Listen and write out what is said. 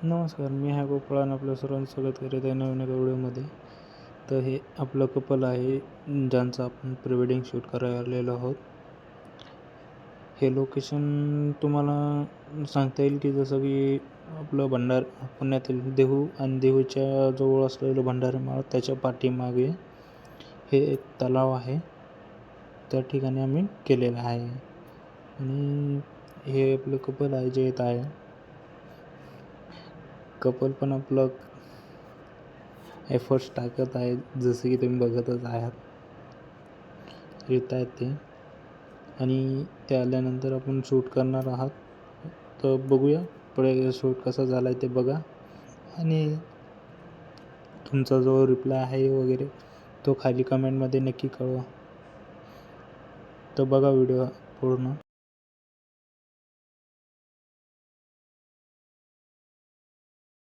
नमस्कार, मी हा गोपाळ आणि आपल्या सर्वांचं स्वागत करीत आहे नवीन एका व्हिडिओमध्ये. तर हे आपलं कपल आहे ज्यांचं आपण प्री वेडिंग शूट करायला आलेलो आहोत. हे लोकेशन तुम्हाला सांगता येईल की जसं की आपलं पुण्यातील देहू आणि देहूच्या जवळ असलेलं भंडारीमाळ, त्याच्या पाठीमागे हे एक तलाव आहे. त्या ठिकाणी आम्ही केलेलं आहे आणि हे आपलं कपल आहे जे येत आहे. कपल पण आपलं एफर्ट्स टाकत आहे, जसं की तुम्ही बघतच आहात. येत आहेत ते आणि ते आल्यानंतर आपण शूट करणार आहात. तर बघूया पुढे शूट कसा झाला आहे ते बघा आणि तुमचा जो रिप्लाय आहे वगैरे तो खाली कमेंटमध्ये नक्की कळवा. तर बघा व्हिडिओ पूर्ण.